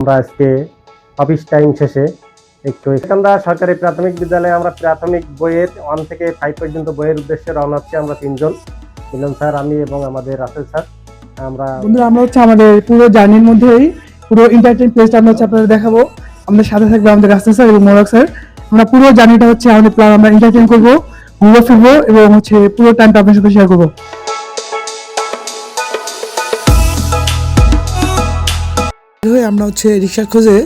আমরা আজকে office time শেষে একটু আমরা সরকারি প্রাথমিক বিদ্যালয়ে আমরা প্রাথমিক বইয়ের 1 থেকে 5 পর্যন্ত বইয়ের উদ্দেশ্যে রওনা হচ্ছি। আমরা তিনজন, মিলন স্যার, আমি এবং আমাদের রাসেল স্যার। বন্ধুরা আমরা আমাদের পুরো জার্নির মধ্যেই পুরো এন্টারটেইন প্লেসটা আমরা আপনাদের দেখাবো। আমাদের সাথে থাকবে আমাদের রাসেল স্যার এবং মোবারক স্যার। আমরা পুরো জার্নিটা আমাদের প্ল্যান, আমরা এন্টারটেইন করবো, ঘুরবো ফিরবো এবং পুরো টাইমটা আপনার সাথে শেয়ার করবো। আমরা রিক্সার খোঁজে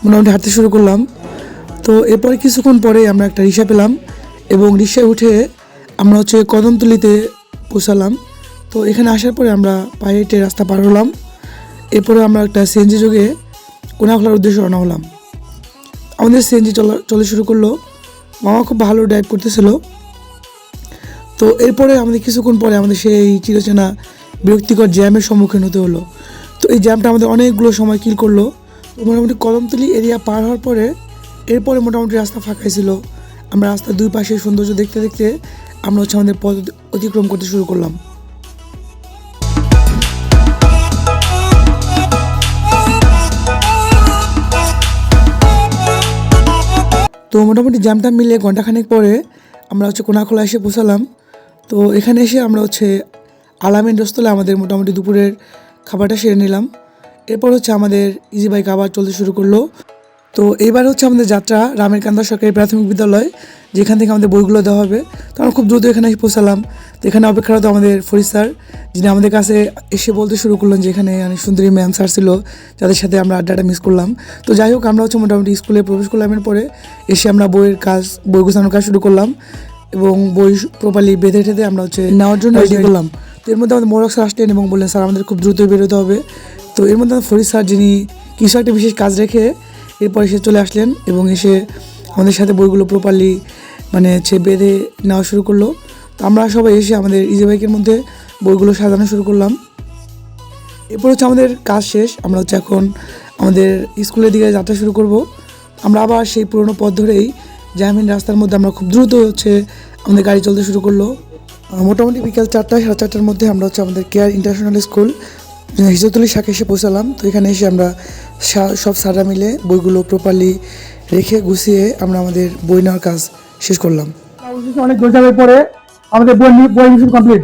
মোটামুটি হাঁটতে শুরু করলাম। তো এরপরে কিছুক্ষণ পরে আমরা একটা রিক্সা পেলাম এবং রিক্সায় উঠে আমরা কদমতলিতে পৌঁছালাম। তো এখানে আসার পরে আমরা পায়ে হেঁটে রাস্তা পার হলাম। এরপরে আমরা একটা সিএনজি যোগে কোনাখলার উদ্দেশ্যে রওনা হলাম। আমাদের সিএনজি চলে শুরু করলো। মামা খুব ভালো ড্রাইভ করতেছিল। তো এরপরে আমাদের কিছুক্ষণ পরে আমাদের সেই চিরচেনা বিরক্তিকর জ্যামের সম্মুখীন হতে হলো। তো এই জ্যামটা আমাদের অনেকগুলো সময় কিল করলো। তো মোটামুটি কদমতলি এরিয়া পার হওয়ার পরে এরপরে মোটামুটি রাস্তা ফাঁকাই ছিল। আমরা রাস্তার দুই পাশে সৌন্দর্য দেখতে দেখতে আমরা আমাদের পথ অতিক্রম করতে শুরু করলাম। তো মোটামুটি জ্যামটা মিলে ঘন্টাখানেক পরে আমরা কোনাখলা এসে পৌঁছালাম। তো এখানে এসে আমরা আলামিন রেস্তোরাঁয় আমাদের মোটামুটি দুপুরের খাবারটা সেরে নিলাম। এরপর আমাদের ইজি বাইক আবার চলতে শুরু করলো। তো এইবার আমাদের যাত্রা রামের কান্দা সরকারি প্রাথমিক বিদ্যালয়, যেখান থেকে আমাদের বইগুলো দেওয়া হবে। তো আমরা খুব দ্রুত এখানে এসে পৌঁছালাম। তো এখানে অপেক্ষারত আমাদের ফরিদ স্যার, যিনি আমাদের কাছে এসে বলতে শুরু করলেন যে এখানে অনেক সুন্দরী ম্যাম স্যার ছিল, যাদের সাথে আমরা আড্ডাটা মিস করলাম। তো যাই হোক, আমরা মোটামুটি স্কুলে প্রবেশ করলাম। এরপরে এসে আমরা বই গোছানোর কাজ শুরু করলাম এবং বই প্রপারলি বেঁধে ঠেঁধে আমরা নেওয়ার জন্য রেডি করলাম। তো এর মধ্যে আমাদের মোবারক স্যার আসলেন এবং বললেন স্যার আমাদের খুব দ্রুতই বেরোতে হবে। তো এর মধ্যে ফরিদ স্যার, যিনি কিছু একটা বিশেষ কাজ রেখে এরপরে সে চলে আসলেন এবং এসে আমাদের সাথে বইগুলো প্রপারলি বেঁধে নেওয়া শুরু করলো। তো আমরা সবাই এসে আমাদের ইজি বাইকের মধ্যে বইগুলো সাজানো শুরু করলাম। এরপর আমাদের কাজ শেষ। আমরা এখন আমাদের স্কুলের দিকে যাত্রা শুরু করব। আমরা আবার সেই পুরনো পথ ধরেই জ্যামহীন রাস্তার মধ্যে আমরা খুব দ্রুত আমাদের গাড়ি চলতে শুরু করলো। মোটামুটি বিকাল 4টা সাড়ে 4টার মধ্যে আমরা আমাদের কেয়ার ইন্টারন্যাশনাল স্কুল হিজরতুল্লি শাখা এসে পৌঁছালাম। তো এখানে এসে আমরা সব স্যাররা মিলে বইগুলো প্রপারলি রেখে গুছিয়ে আমরা আমাদের বই নেওয়ার কাজ শেষ করলাম। অনেক পরে আমাদের বই মিশন কমপ্লিট।